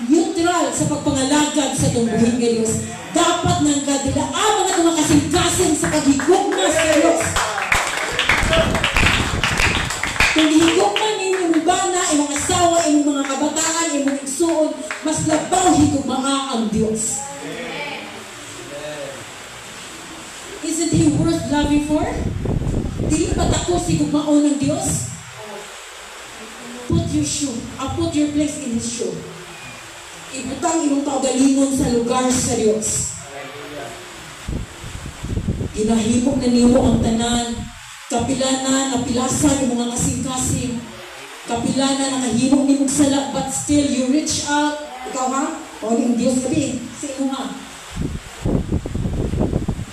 A: neutral sa pagpangalagad sa tumbuhin nga Dios. Dapat nang kadilaan mga itong kasing-kasing sa paghigugma sa Dios. Kung higugma ninyong bana, imong asawa, imong mga kabataan, imong igsuon, mas labaw higugmaa ang Dios. Isn't He worth loving for? Dili ba takos higugmaon ng Dios? Put your place in His shoe. Ibutang imong kaugalingon sa lugar sa Dios. Ginahimok na nimo ang tanan. Kapilana, napilasan yung mga kasing-kasing. Kapilana, nakahimok ni mong sala, but still you reach out. Ikaw ha? O yung Diyos sabi, sa ino ha?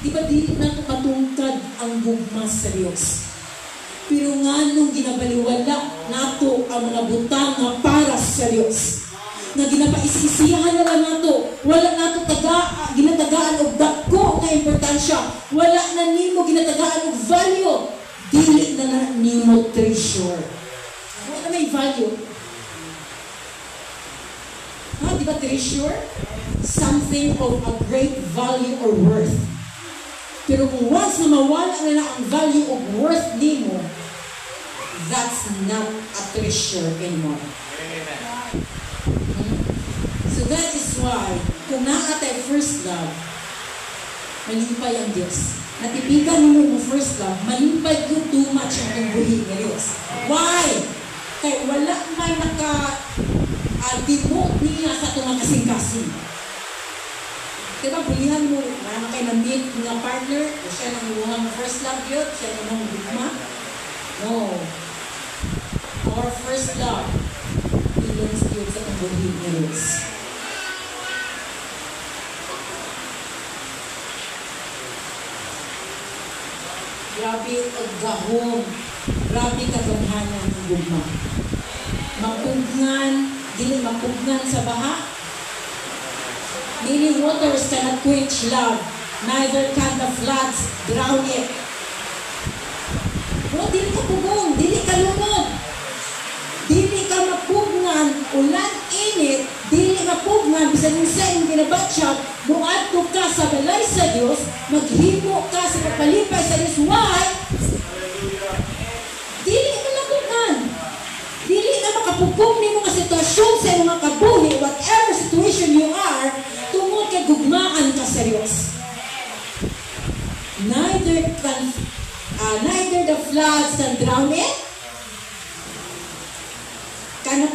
A: Di ba di na ito matungkad ang gugma sa Diyos? Pero nga nung ginabaliwala nato ang mga butang na para sa Diyos, na ginapaisisiyahan na lang nato, wala nato ginatagaan og dako na importansya, wala na nimo ginatagaan og value, dili na nimo treasure. Wala na may value. Ha, di ba treasure? Something of a great value or worth. Pero kung once na mawala na ang value of worth nimo, that's not a treasure anymore. So that is why, kung naatay first love, malimpay ang Diyos. Natipigan mo yung first love, malimpay ko too much ang tumbuhin ng Diyos. Why? Kaya wala may naka-devote niya sa itong kasing-kasing. Diba, bulihan mo, marami kayo na-meet ng partner, o siya nang iwang first love yun, siya nang bigma. No. Our first love belongs to sa tumbuhin ng Diyos. Grabe ang gahong, grabe kagamhanan ng gugma. Mapugnan, dili mapugnan sa baha. Many waters cannot quench love, neither can the floods drown it. O, dili ka pugong, dili ka lumod. Dili ka mapugnan, ulan init, dili mapugnan, bisan yung sa iyong ginabatsyap, buadto ka sa balay sa Diyos, maghimo ka sa kapalipay sa Diyos. Why? Dili ka mapugnan. Dili na makapugong ni mga sitwasyon sa iyong mga kabuhi, whatever situation you are, tungod kay gugmaan ka sa Diyos. Neither the floods can drown it,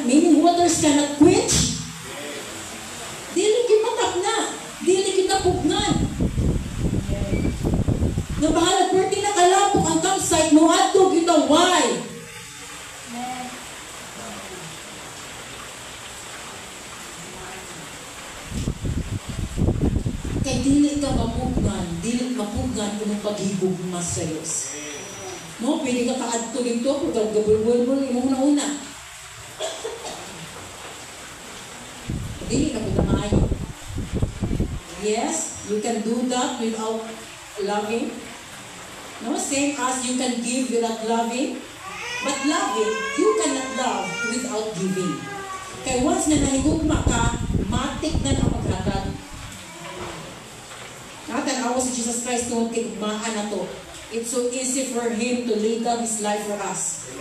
A: meaning waters cannot quench. Dili kita na. Dili kita pugnan. Nga bahala, pwede na kalapok ang campsite mo ato kita. Why? Kaya dili ka mapugnan. Dili mapugnan kung paghigugma sa Diyos. No, pwede ka kaadto dito kung gabulbul mo yung una-una. Dili na po maayo. Yes, you can do that without loving. No, same as you can give without loving. But loving, you cannot love without giving. Kaya once na nahigugma ka, matik na ang paghatag. Nakatanawa si Jesus Christ kung kigugmaan na to. It's so easy for Him to lay down His life for us.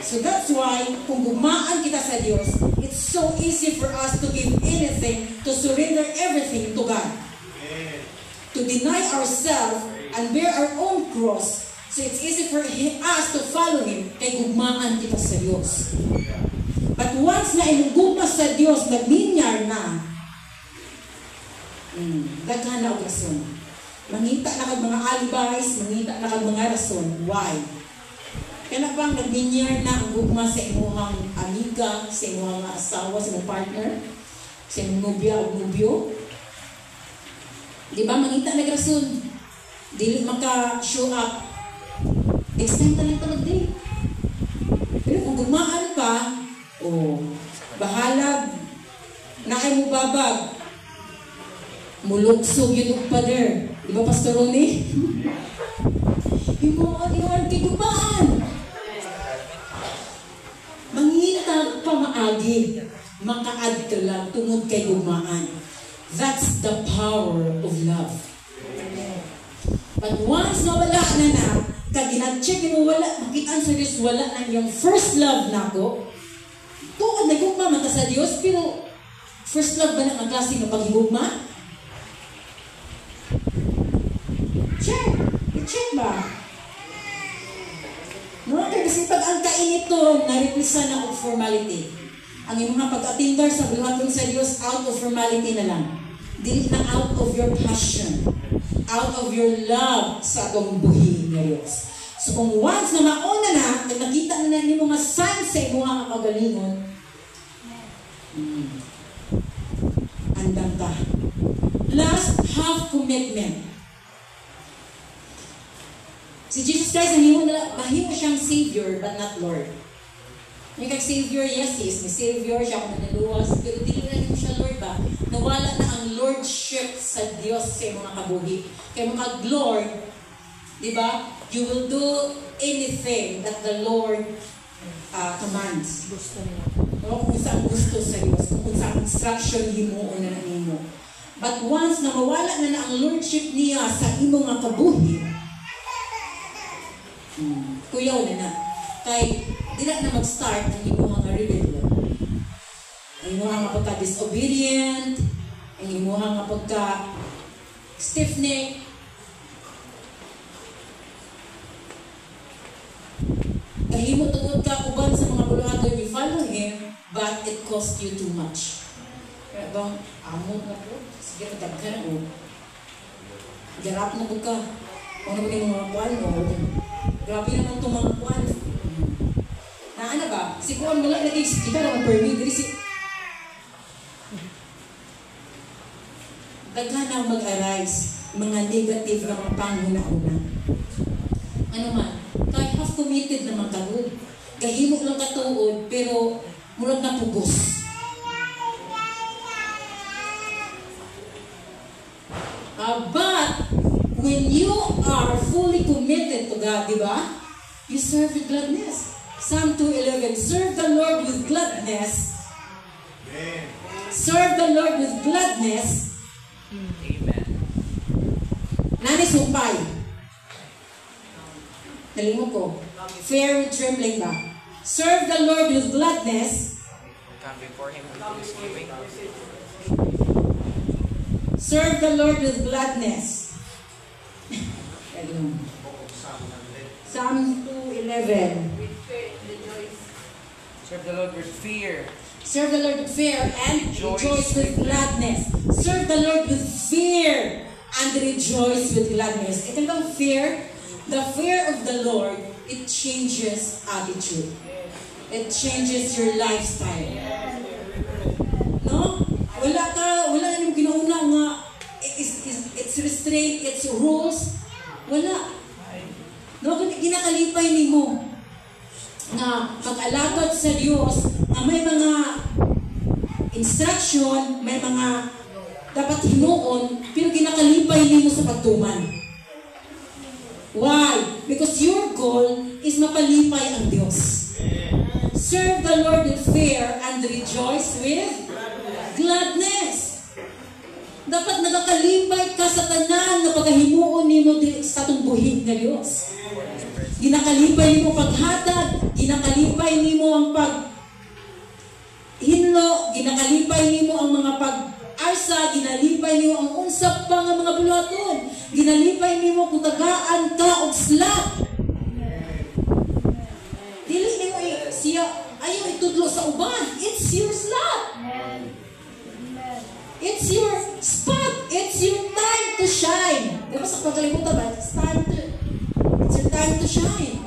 A: So that's why, kung gumaan kita sa Diyos, it's so easy for us to give anything, to surrender everything to God. To deny ourselves and bear our own cross. So it's easy for us to follow Him, kay gumaan kita sa Diyos. But once na inuguma sa Diyos, nagminyar na, daghan na og rason. Mangita na kag mga alibis, mangita na kag mga rason. Why? Kaya bang nagminyar na ang gugma sa imuhang amiga, sa imuhang asawa, sa imuhang partner, sa imuhang nobya o nobyo? Di ba? Mangita na rason. Dili maka-show up. Next time ka lang ito mag-date. Pero kung gumaan pa, bahalag, naay mo babag, muluksog yun ang pader. Di ba, Pastor Ronnie? Iwan kay gumaan. Mangitag pa maagi, makaad ka lang tungod kay gumaan. That's the power of love. But once na wala na, kag ginag-check mo wala, makitaan sa Diyos, wala na yung first love na ko. Tuod na gugma man sa Diyos, pero first love ba na ang klase ng paghigugma? Check ba? No, kasi pag ang kainito, na-represent na of formality. Ang imong pag-atindar sa buhaton sa Diyos, out of formality na lang. Dili na out of your passion, out of your love sa atong buhi ng Diyos. So kung once na mauna na, kung nakita na ni mga signs sa imong kagalingon, andang ka. Last, have commitment. Si Jesus Christ, mahimo siyang Savior, but not Lord. Yung kag Savior, yes, he is my Savior, siya akong nanaluwas, pero dili na rin siya Lord ba? Nawala na ang Lordship sa Diyos sa mga kabuhi. Kaya mga Lord, di ba? You will do anything that the Lord commands.
D: Gusto niya.
A: No? Kung saan gusto sa Diyos, kung saan instruction himuon na nimo. But once na mawala na ang Lordship niya sa imong mga kabuhi, kuyaw na na. Kay, di na mag-start ang imong mga rebellion. Ang imong mga pagka-disobedient, ang imong mga pagka-stiff-neck, kahimo tungod ka uban sa mga buluhaton, you follow Him, but it cost you too much. Kaya bang, amon na po, sige na dagkan o. Garap na po ka. Kung ano ba yung mga kuwan o, grabe naman itong mga kuwan. Naana ba? Si kuwan wala natin, kita naman permit, dili si... Daghan na mag-arise, mga negative na mga panghuna-una. Ano man, kahit half committed naman kagod. Kahimo lang katuod, pero murag na pugos. But when you are fully committed to God, di ba? You serve with gladness. Psalm 2:11, serve the Lord with gladness. Amen. Serve the Lord with gladness.
C: Amen.
A: Nani sumpay? Nalimot ko. Fear with trembling ba? Serve the Lord with gladness.
C: Come before Him with thanksgiving.
A: Serve the Lord with gladness. Psalm 2:11.
C: Serve the Lord with fear.
A: Serve the Lord with fear and rejoice with gladness. Serve the Lord with fear and rejoice with gladness. Ito bang fear? The fear of the Lord, it changes attitude. It changes your lifestyle. No? Wala na yung ginauna nga, it's restraint, it's rules. Wala. No, ginakalipay ni mo na pag-alagad sa Diyos na may mga instruction, may mga dapat hinuon, pero ginakalipay ni mo sa pagtuman. Why? Because your goal is mapalipay ang Diyos. Serve the Lord with fear and rejoice with gladness. Dapat nagakalipay ka sa tanan na pagkahimuon ni mo sa itong buhig na Diyos. Ginakalipay nimo paghatag, ginakalipay nimo ang paghinlo, ginakalipay nimo ang mga pag-arsa, ginalipay nimo ang unsap pa nga mga bulaton, ginalipay nimo kung tagaan ka og slap. Dili nimo siya ayaw itudlo sa uban. It's your slap. It's your spot. It's your time to shine. Diba sa pagkalimutan ba? It's your time to shine.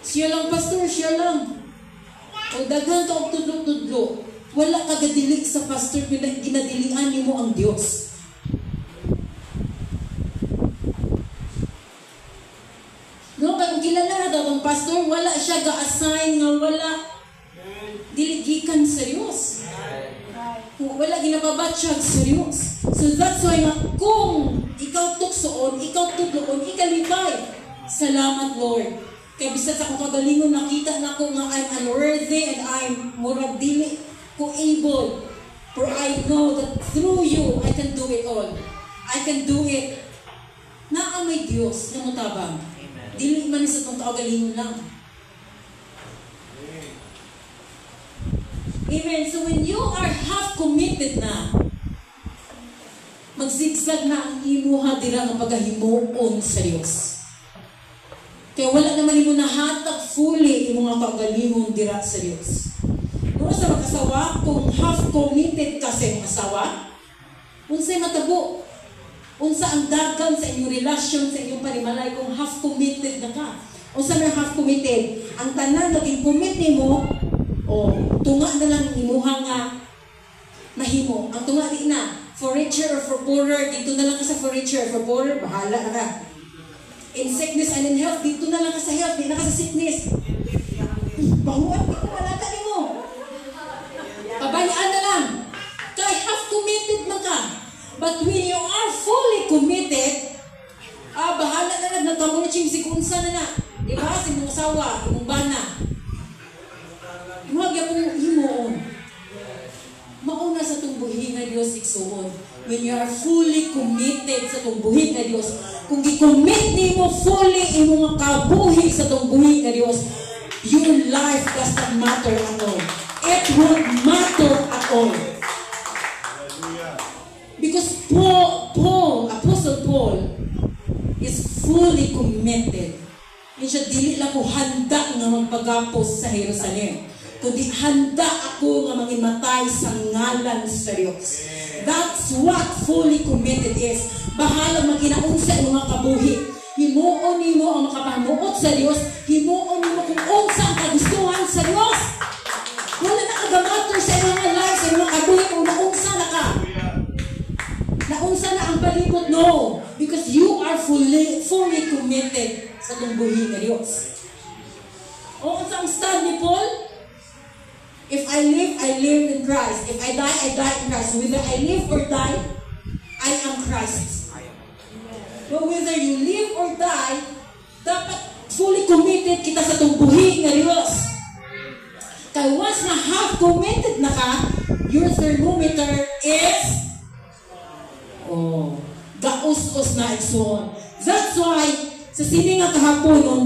A: Siya lang, pastor. Siya lang. O daghan ka og tudlo-tudlo. Wala ka gadili sa pastor. Ginadilian niyo mo ang Diyos. No, kung kilala na daw ang pastor, wala siya ga-assign nga wala diligikan sa Diyos. Wala ginapabatsyag sa Diyos. So that's why nga, kung ikaw tuksoon, ikaw tudloon, ikalipay. Salamat, Lord. Kaya bisag sa akong kagalingon, nakita na ko nga I'm unworthy and I'm murag dili ko able. For I know that through you, I can do it all. I can do it. Na ang may Diyos na mutabang. Dili man sa itong kagalingon lang. Amen. So when you are half committed na, magsigsag na ang imuha dira ng pagkahimuon sa Diyos. Kaya wala naman imo nahatag fully imo nga kagalingon dira sa Diyos. Kung sa mag-asawa, kung half committed ka sa imong asawa, unsay matabo? Unsa ang dagan sa inyong relasyon, sa inyong panimalay kung half committed na ka? Unsa man half committed? Ang tanan naging commit mo, o tunga na lang imuha nga mahimo. Ang tunga di na, for richer or for poorer, dito na lang ka sa for richer or for poorer, bahala na ka. In sickness and in health, dito na lang ka sa health, di na ka sa sickness. Bahuan, di ko malata ni mo. Pabayaan na lang. Kaya half committed man ka. But when you are fully committed, bahala na lang, nagkamunaching si kunsa na na. Diba? Si mong asawa, imong bana. Huwag yung himuon. Mauna sa tumbuhin na Diyos iksuon. When you are fully committed sa tumbuhin na Diyos, kung i-commit mo fully imong kabuhi sa tumbuhin na Diyos, your life does not matter at all. It won't matter at all. Because Apostle Paul is fully committed. Hindi siya dili lang ko handa nga magpagapos sa Jerusalem, kundi handa ako nga mangimatay sa ngalan sa Diyos. That's what fully committed is. Bahala magkinaunsa ang mga kabuhi. Himuon nimo ang makapamuot sa Diyos. Himuon nimo kung unsa ang kagustuhan sa Diyos. Wala na kagamatter sa mga lives, sa mga kabuhi kung naunsa na ka. Naunsa na ang palibot, no. Because you are fully committed sa tumbuhin na Diyos. O ang stand ni Paul, if I live in Christ. If I die in Christ. Whether I live or die, I am Christ. But whether you live or die, dapat fully committed kita sa tumbuhin na Diyos. Kaya once na half committed na ka, your thermometer is gaus-us na igsoon. That's why, sa sini nga kahapon, nung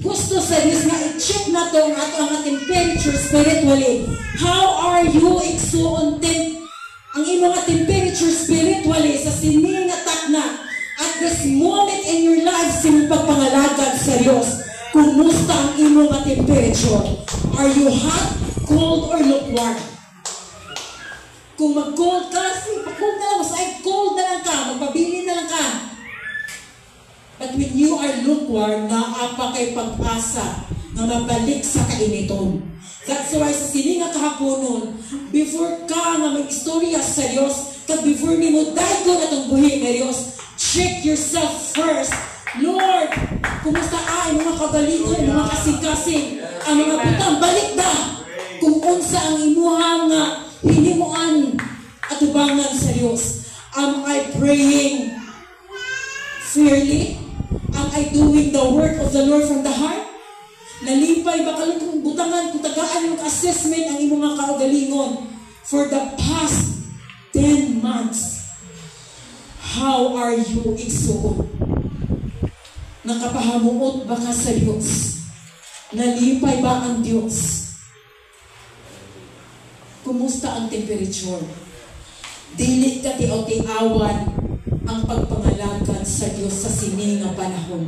A: gusto sa Diyos nga i-check na to ang ato ang temperature spiritually. How are you igsoon ang imong nga temperature spiritually sa sini nga takna at this moment in your life sining pagpangalagad sa Diyos. Kumusta ang imong nga temperature? Are you hot, cold, or lukewarm? Kung mag-cold ka, cold na lang, cold na lang ka, magpabili na lang ka. But when you are lukewarm, naapa kay pag-asa na mabalik sa kainiton. That's why sa sininga kahaponon, before ka nga mag-istorya sa Diyos, kag before ni mo dahil na itong buhay na Diyos, check yourself first. Lord, kumusta ang mga kagalingon, mga kasing-kasing, ang mga putang balik na. Kung unsa ang imuhang hinimuan at ubangan sa Diyos. Am I praying fairly? Am I doing the work of the Lord from the heart? Nalipay ba kalong butangan kung tagaan yung assessment ang imong mga kaugalingon for the past 10 months? How are you igsuon? Nakapahamuot ba ka sa Diyos? Nalipay ba ang Diyos? Kumusta ang temperature? Dili ka tiaw-tiawan ang pagpangalagan sa Diyos sa sini nga panahon.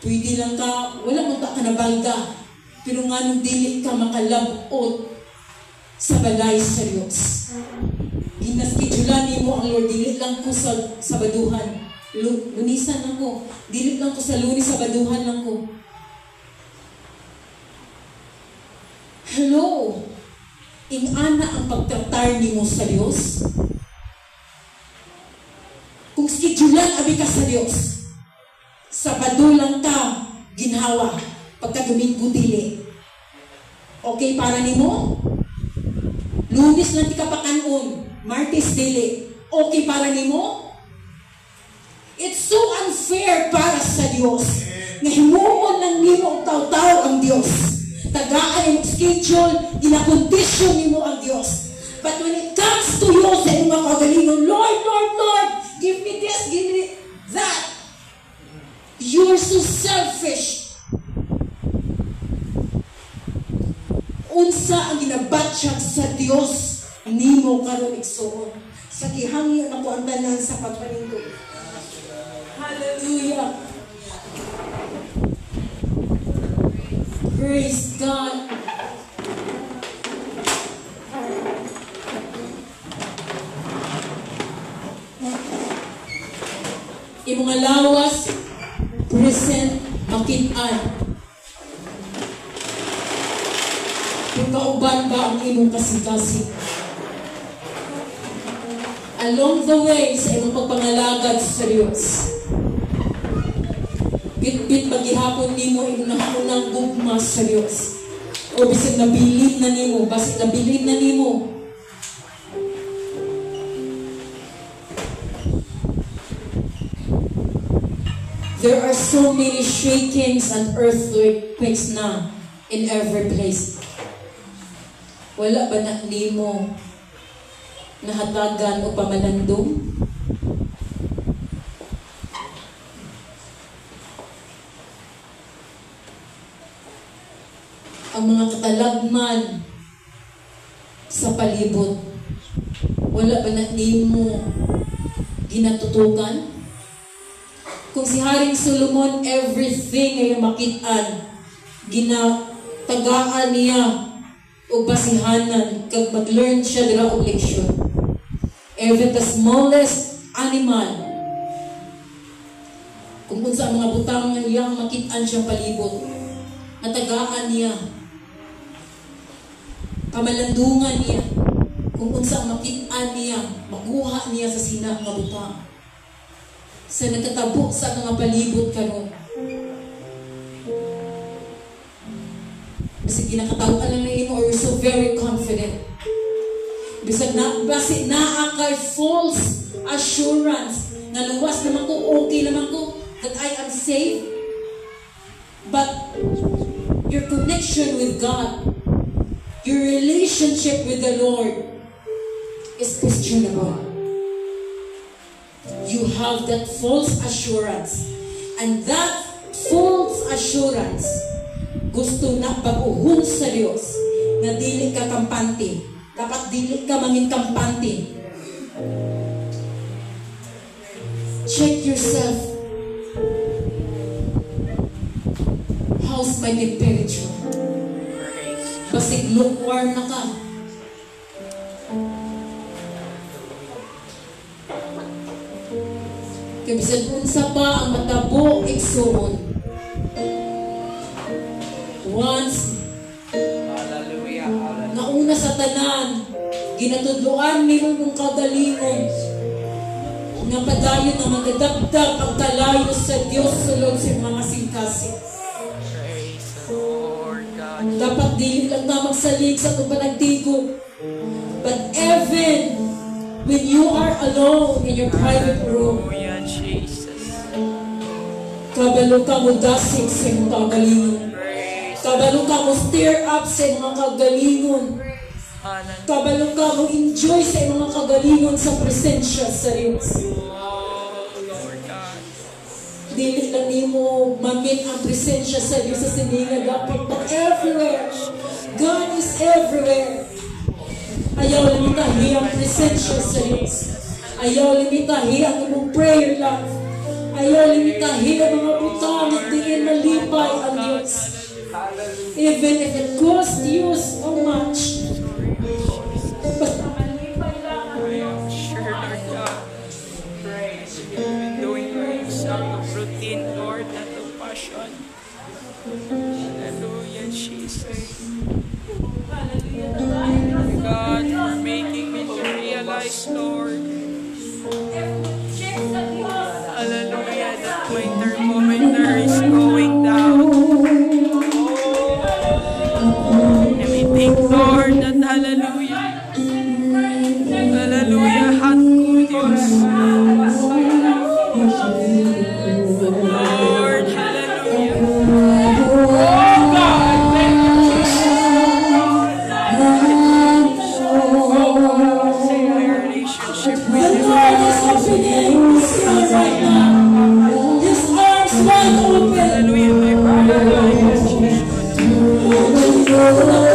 A: Pwede lang ka, wala mo ta ka nabalda, pero nga nung dili ka makalabot sa balay sa Diyos. Ginaskidjulan mo ang Lord, dili lang ko sa Sabaduhan. Lunisan lang ko. Dili lang ko sa Lunes, Sabaduhan lang ko. Hello! Ingana ang pagtratar ni mo sa Diyos. Kung skidjulan abi ka sa Diyos, Sabado lang ka ginhawa, pagka Domingo dili. Okay para nimo? Lunes lang ti ka pakanon, Martes dili. Okay para nimo? It's so unfair para sa Diyos. Nga himuon lang nimo ang taw-taw ang Diyos. Tagaan yung schedule, inakondisyon nimo ang Diyos. But when it comes to you, sa inyong mga kagalingon, Lord, Lord, Lord, give me this, give me that. You're so selfish. Unsa ang ginabatsyag sa Diyos, nimo karon igsuon. Sa gihangyo ako ang tanan sa pagpaningkod. Hallelujah. Praise God. Imong lawas present makitaan. Kung kauban ba ang imong kasing-kasing. Along the way sa imong pagpangalagad sa Diyos. Bit-bit paghihapon nimo imong nakunang gugma sa Diyos. O bisig nabilin na nimo, basig nabilin na nimo. There are so many shakings and earthquakes na in every place. Wala ba na nimo nahatagan o pamalandong? Ang mga katalagman sa palibot, wala ba na nimo ginatutukan? Kung si Haring Solomon, everything ay makitaan, ginatagaan niya o basihanan kag mag-learn siya dira og leksyon. Even the smallest animal, kung unsa ang mga butang nga iyang makitaan siya palibot, natagaan niya, pamalandungan niya, kung unsa ang makitaan niya, makuha niya sa sina nga butang. Sa nagkatabo sa mga palibot karon. Bisig ginakatawa lang na imo or you're so very confident. Bisig na, basi naa kay false assurance na luwas naman ko, okay naman ko, that I am safe. But your connection with God, your relationship with the Lord is questionable. You have that false assurance. And that false assurance, gusto na baguhon sa Diyos na dili ka kampante. Dapat dili ka mangin kampante. Check yourself. How's my temperature? Basig lukewarm na ka. Kaya bisan unsa pa ang matabo igsuon. Once
C: Hallelujah. Hallelujah.
A: nauna sa tanan, ginatudloan nimo mong kagalingon nga padayon na magadagdag ang kalayo sa Dios sulod sa mga singkasing.
C: Praise the Lord God.
A: Dapat dili lang na magsalig sa itong panagtigo. But even when you are alone in your private room,
C: Hallelujah, Jesus.
A: kabalo ka mo dasig sa imong kagalingon.
C: Praise.
A: Kabalo ka mo stir up sa imong kagalingon.
C: Hallelujah.
A: Kabalo ka mo enjoy sa imong kagalingon sa presensya sa Diyos.
C: Oh, Lord God.
D: dili lang nimo mamit ang presensya sa iyo sa sininga dapat, but everywhere. God is everywhere. Ayaw limitahi ang presensya sa iyo. Ayaw limitahi ang imong prayer life. Ayaw limitahi ang mga butang at diin malipay ang Diyos. Even if it costs you so much. Basta malipay lang ang Diyos.
C: Sure, Lord God. Praise. You've been doing things out of routine, Lord, not of passion. Hallelujah, Jesus. God, for making me to realize, Lord, hallelujah, that my thermometer is going down. And we thank, Lord, that hallelujah, hallelujah, hot good news. Lord, hallelujah. Oh God, thank you, Jesus. My relationship
D: The
C: with you.
D: Lord is opening His arms right now. His arms wide open.
C: Hallelujah, my brother.
D: Oh,